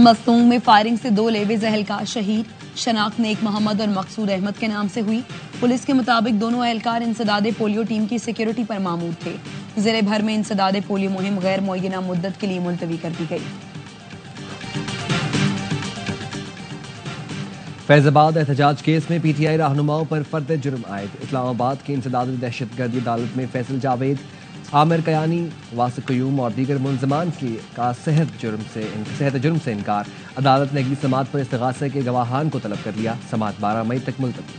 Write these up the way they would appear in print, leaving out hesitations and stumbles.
मस्तूंग में फायरिंग से 2 लेवीज एहलकार शहीद। शनाख्त नेक मोहम्मद और मकसूद अहमद के नाम से हुई। पुलिस के मुताबिक दोनों एहलकार इंसदादे पोलियो टीम की सिक्योरिटी पर मामूर थे। जिले भर में इंसदादे पोलियो मुहिम गैर मुअय्यना मुद्दत के लिए मुलतवी कर दी गई। फैजाबाद एहतजाज केस में पीटीआई रहनुमाओं पर फर्द जुर्म आयद। इस्लामाबाद की इंसदादी दहशतगर्दी अदालत में फैसल जावेद, आमिर कयानी, वासिक कयूम और दीगर मुलजमान का सेहत जुर्म से इनकार। अदालत ने अगली समात पर इस्तिगासे के गवाहान को तलब कर लिया। समात 12 मई तक मुलतवी।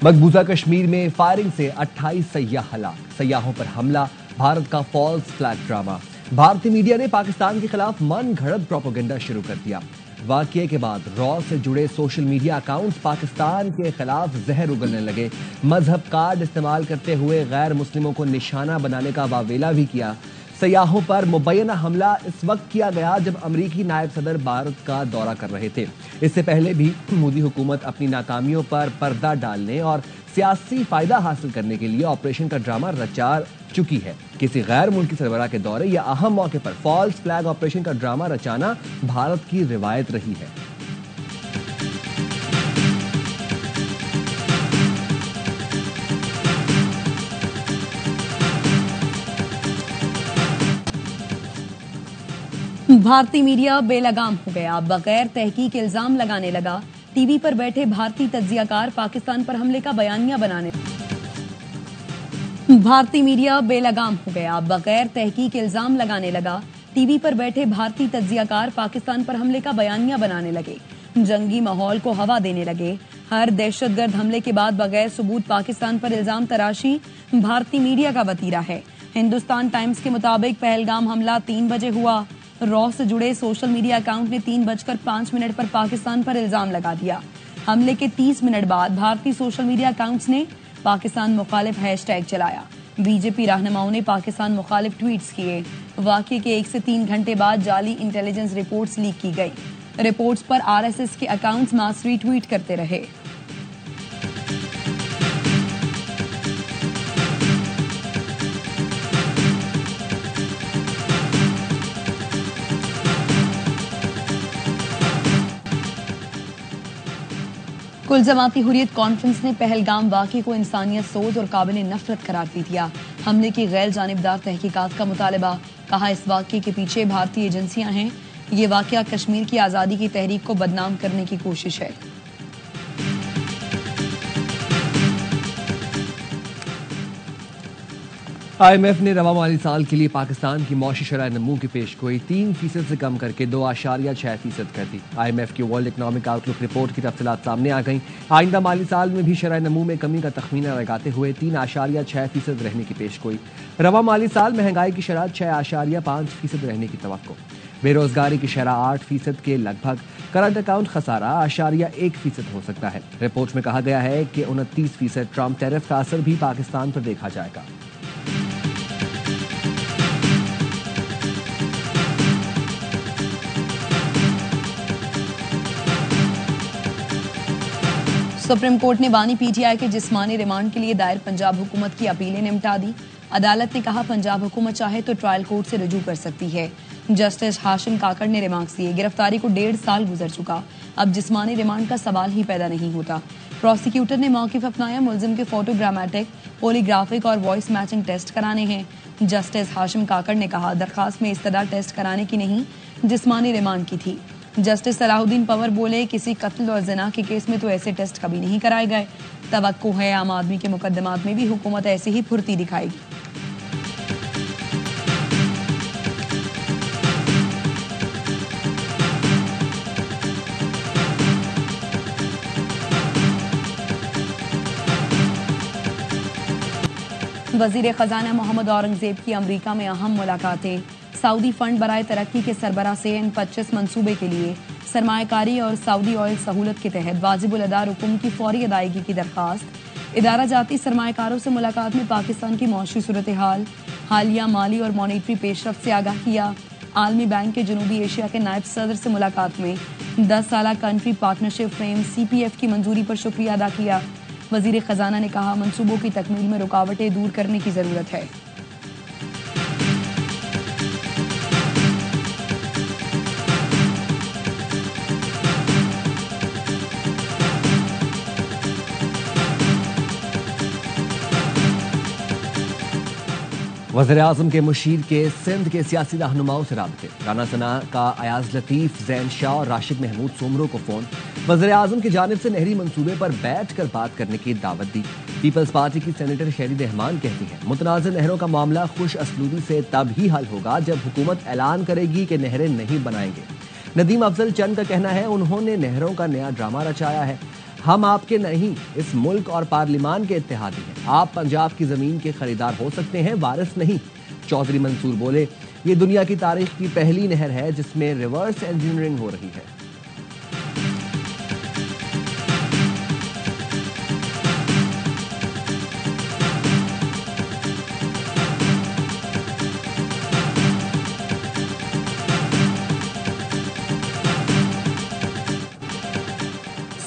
मकबूजा कश्मीर में फायरिंग से 28 सयाह हलाक। सयाहों पर हमला, भारत का फॉल्स फ्लैग ड्रामा। भारतीय मीडिया ने पाकिस्तान के खिलाफ मन घड़त प्रोपेगेंडा शुरू कर दिया। वाकये के बाद रॉ से जुड़े सोशल मीडिया अकाउंट्स पाकिस्तान के खिलाफ जहर उगलने लगे। मजहब कार्ड इस्तेमाल करते हुए गैर मुस्लिमों को निशाना बनाने का वावेला भी किया। सयाहों पर मुबैना हमला इस वक्त किया गया जब अमरीकी नायब सदर भारत का दौरा कर रहे थे। इससे पहले भी मोदी हुकूमत अपनी नाकामियों पर पर्दा डालने और सियासी फायदा हासिल करने के लिए ऑपरेशन का ड्रामा रचा चुकी है। किसी गैर मुल्की सरबराह के दौरे या अहम मौके पर फॉल्स फ्लैग ऑपरेशन का ड्रामा रचाना भारत की रिवायत रही है। भारतीय मीडिया बेलगाम हो गया। बगैर तहकीक इल्जाम लगाने लगा। टीवी पर बैठे भारतीय तज्जियाकार पाकिस्तान पर हमले का बयानिया बनाने। भारतीय मीडिया बेलगाम हो गया। बगैर तहकीक इल्जाम लगाने लगा। टीवी पर बैठे भारतीय तज्जियाकार पाकिस्तान पर हमले का बयानिया बनाने लगे। जंगी माहौल को हवा देने लगे। हर दहशतगर्द हमले के बाद बगैर सबूत पाकिस्तान पर इल्जाम तराशी भारतीय मीडिया का वतीरा है। हिंदुस्तान टाइम्स के मुताबिक पहलगाम हमला 3 बजे हुआ। रॉ से जुड़े सोशल मीडिया अकाउंट ने 3:05 पर पाकिस्तान पर इल्जाम लगा दिया। हमले के 30 मिनट बाद भारतीय सोशल मीडिया अकाउंट्स ने पाकिस्तान मुखालिफ हैशटैग चलाया। बीजेपी रहनुमाओं ने पाकिस्तान मुखालिफ ट्वीट्स किए। वाकये के 1 से 3 घंटे बाद जाली इंटेलिजेंस रिपोर्ट्स लीक की गई। रिपोर्ट्स पर आरएसएस के अकाउंट्स मास रीट्वीट करते रहे। कुल जमाती हुर्रियत कॉन्फ्रेंस ने पहलगाम वाक़े को इंसानियत सोज और काबिल नफरत करार दे दिया। हमले की गैर जानिबदार तहकीकात का मुतालबा। कहा, इस वाक़े के पीछे भारतीय एजेंसियां हैं। ये वाक़या कश्मीर की आज़ादी की तहरीक को बदनाम करने की कोशिश है। IMF ने रवा माली साल के लिए पाकिस्तान की मौशी शरह नमू की पेशगोई 3% से कम करके 2.6% कर दी। IMF की वर्ल्ड इकनॉमिक आउटलुक रिपोर्ट की तफसीलात सामने आ गई। आइंदा माली साल में भी शरह नमू में कमी का तखमीना लगाते हुए 3.6% रहने की पेशगोई। रवा माली साल महंगाई की शरह 6.5% रहने की तवक्को। बेरोजगारी की शरह 8% के लगभग। करंट अकाउंट खसारा 1% हो सकता है। रिपोर्ट में कहा गया है कि 29% ट्रंप टैरिफ का असर भी पाकिस्तान पर देखा जाएगा। सुप्रीम कोर्ट ने बानी पीटीआई के जिस्मानी रिमांड के लिए दायर पंजाब हुकूमत की अपीलें निपटा दी। अदालत ने कहा, पंजाब हुकूमत चाहे तो ट्रायल कोर्ट से रुजू कर सकती है। जस्टिस हाशिम काकड़ ने रिमार्क्स दिए। गिरफ्तारी को 1.5 साल गुजर चुका, अब जिस्मानी रिमांड का सवाल ही पैदा नहीं होता। प्रोसिक्यूटर ने मौक़िफ़ अपनाया, मुलजिम के फोटोग्रामेटिक, पोलीग्राफिक और वॉइस मैचिंग टेस्ट कराने हैं। जस्टिस हाशिम काकड़ ने कहा, दरखास्त में इस्तदा टेस्ट कराने की नहीं, जिस्मानी रिमांड की थी। जस्टिस सलाहुद्दीन पंवर बोले, किसी कत्ल और ज़िना के केस में तो ऐसे टेस्ट कभी नहीं कराए गए। तवक्को है आम आदमी के मुकदमात में भी हुकूमत ऐसी ही फुर्ती दिखाएगी। वजीर खजाना मोहम्मद औरंगजेब की अमरीका में अहम मुलाकातें। सऊदी फंड बराए तरक्की के सरबराह से इन 25 मंसूबे के लिए सरमायाकारी और सऊदी ऑयल सहूलत के तहत वाजिबुल अदा रुकुम की फौरी अदायगी की दरखास्त। इदारा जाती सरमायाकारों से मुलाकात में पाकिस्तान की मौशी सूरत हाल, हालिया माली और मॉनिटरी पेशरफ्त से आगाह किया। आलमी बैंक के जनूबी एशिया के नायब सदर से मुलाकात में 10 साला कंट्री पार्टनरशिप फ्रेम CPF की मंजूरी पर शुक्रिया अदा किया। वजीर खजाना ने कहा, मंसूबों की तकमील में रुकावटें दूर करने की जरूरत है। वज़ीर-ए-आज़म के मुशीर के सिंध के सियासी रहनुमाओं से राब्ते। राना सना का अयाज लतीफ, जैन शाह और राशिद महमूद सोमरो को फोन। वज़ीर-ए-आज़म की जानिब से नहरी मंसूबे पर बैठकर बात करने की दावत दी। पीपल्स पार्टी की सेनेटर शेरी रहमान कहती हैं, मुतनाज़िर नहरों का मामला खुश असलूबी से तब ही हल होगा जब हुकूमत ऐलान करेगी कि नहरें नहीं बनाएंगे। नदीम अफजल चंद का कहना है, उन्होंने नहरों का नया ड्रामा रचाया है। हम आपके नहीं, इस मुल्क और पार्लिमान के इत्तेहादी हैं। आप पंजाब की जमीन के खरीदार हो सकते हैं, वारिस नहीं। चौधरी मंसूर बोले, ये दुनिया की तारीख की पहली नहर है जिसमें रिवर्स इंजीनियरिंग हो रही है।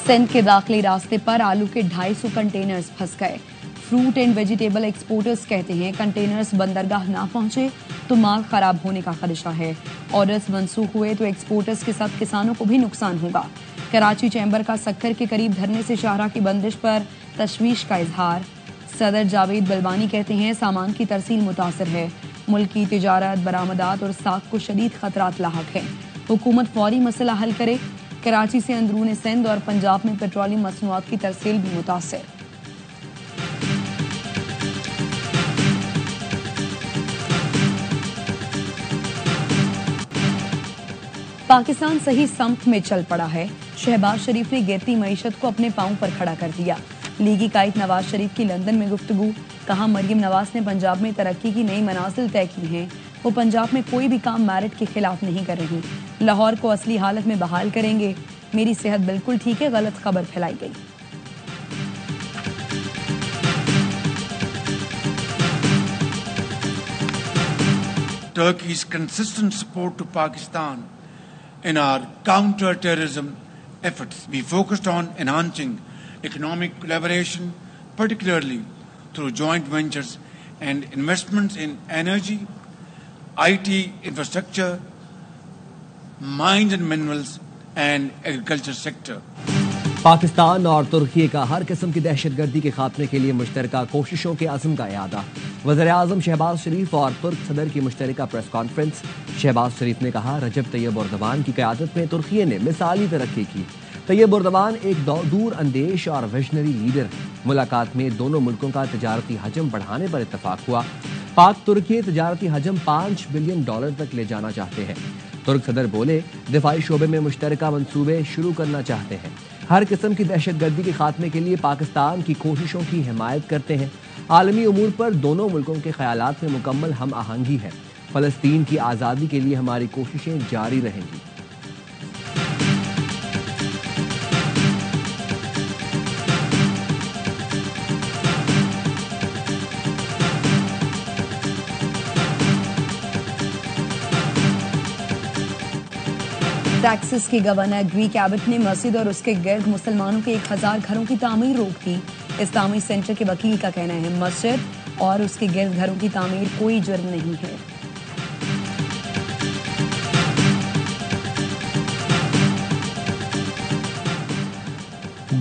सिंध के दाखिली रास्ते पर आलू के 250 कंटेनर्स फंस गए। फ्रूट एंड वेजिटेबल एक्सपोर्टर्स कहते हैं, कंटेनर्स बंदरगाह ना पहुंचे तो माल खराब होने का खदशा है। ऑर्डर्स मनसूख हुए तो एक्सपोर्टर्स के साथ किसानों को भी नुकसान होगा। कराची चैम्बर का सक्कर के करीब धरने से शाहरा की बंदिश पर तशवीश का इजहार। सदर जावेद बलबानी कहते हैं, सामान की तरसील मुतासर है। मुल्क की तिजारत, बरामदात और साख को शदीद खतरात लाहक है। हुकूमत फौरी मसला हल करे। कराची से अंदरून सिंध और पंजाब में पेट्रोलियम मसनूआत की तरसील भी मुतासर। पाकिस्तान सही समत में चल पड़ा है। शहबाज शरीफ ने गिरती मईशत को अपने पांव पर खड़ा कर दिया। लीगी कायद नवाज शरीफ की लंदन में गुफ्तगू। कहा, मरियम नवाज ने पंजाब में तरक्की की नई मनाजिल तय की हैं। वो पंजाब में कोई भी काम मेरिट के खिलाफ नहीं कर रही। लाहौर को असली हालत में बहाल करेंगे। मेरी सेहत बिल्कुल ठीक है, गलत खबर फैलाई गई। Turkey's consistent support to Pakistan in our counter-terrorism efforts. We focused on enhancing economic collaboration, particularly through joint ventures and investments in energy, IT infrastructure, mines and minerals, and agriculture sector. Pakistan और तुर्की का हर किस्म की दहशतगर्दी के खात्मे के लिए मुश्तरका कोशिशों के अज़्म का इयादा। वज़ीर-ए-आज़म शहबाज शरीफ और तुर्क सदर की मुश्तरका प्रेस कॉन्फ्रेंस। शहबाज शरीफ ने कहा, रजब तैयब एर्दोगान की क़यादत में तुर्की ने मिसाली तरक्की की। तैयब एर्दोगान एक दूर अंदेश और विजनरी लीडर है। मुलाकात में दोनों मुल्कों का तजारती हजम बढ़ाने पर इत्तफाक हुआ। पाक तुर्की तजारती हजम $5 बिलियन तक ले जाना चाहते हैं। तुर्क सदर बोले, दिफाई शोबे में मुश्तरका मंसूबे शुरू करना चाहते हैं। हर किस्म की दहशतगर्दी के खात्मे के लिए पाकिस्तान की कोशिशों की हिमायत करते हैं। आलमी उमूर पर दोनों मुल्कों के ख्यालात में मुकम्मल हम आहंगी है। फलस्तीन की आज़ादी के लिए हमारी कोशिशें जारी रहेंगी। टेक्सास की गवर्नर ग्रीक एबट ने मस्जिद और उसके गिर्द मुसलमानों के 1000 घरों की तामीर रोक दी। इस्लामी सेंटर के वकील का कहना है, मस्जिद और उसके गिर्द घरों की तामीर कोई जुर्म नहीं है।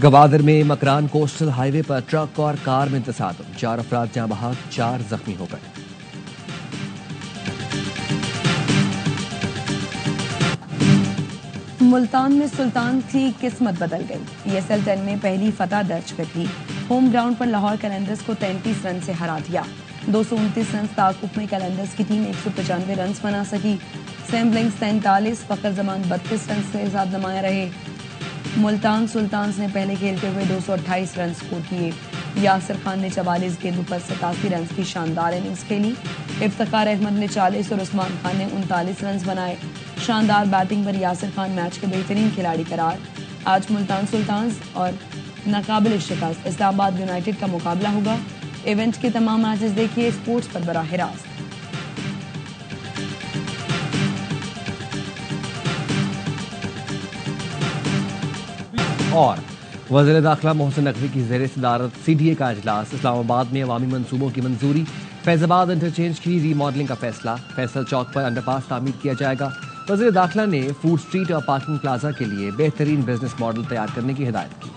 गवादर में मकरान कोस्टल हाईवे पर ट्रक और कार में तसादम। 4 अफराद जाँ बहक, 4 जख्मी हो गए। मुल्तान में सुल्तान की किस्मत बदल गई। ESL 10 में पहली फतह दर्ज कर दी। होम ग्राउंड पर लाहौर कैलेंडर्स को 33 रन से हरा दिया। 229 रन ताकुब में कैलेंडर्स की टीम 195 रन बना सकी। सैम ब्लिंक्स 43, फखर जमान 32 रन से साथ नुमाया रहे। मुल्तान सुल्तान्स ने पहले खेलते हुए 228 रन स्कोर किए। यासिर खान ने 44 गेंदों पर 87 रन की शानदार इनिंग्स खेली। इफ्तिखार अहमद ने 40 और उस्मान खान ने 39 रन बनाए। शानदार बैटिंग पर यासिर खान मैच के बेहतरीन खिलाड़ी करार। आज मुल्तान सुल्तान्स और नाकाबिल शिकस्त इस्लामाबाद यूनाइटेड का मुकाबला होगा। इवेंट के तमाम मैचेस देखिए स्पोर्ट्स पर बराह रास्त। और वज़ीर दाखिला मोहसिन नकवी की ज़ेर सदारत CDA का इजलास। इस्लामाबाद में अवामी मंसूबों की मंजूरी। फैजाबाद इंटरचेंज की रीमॉडलिंग का फैसला। फैसल चौक पर अंडरपास तामीर किया जाएगा। वज़ीर दाखिला ने फूड स्ट्रीट और पार्किंग प्लाजा के लिए बेहतरीन बिजनेस मॉडल तैयार करने की हिदायत की।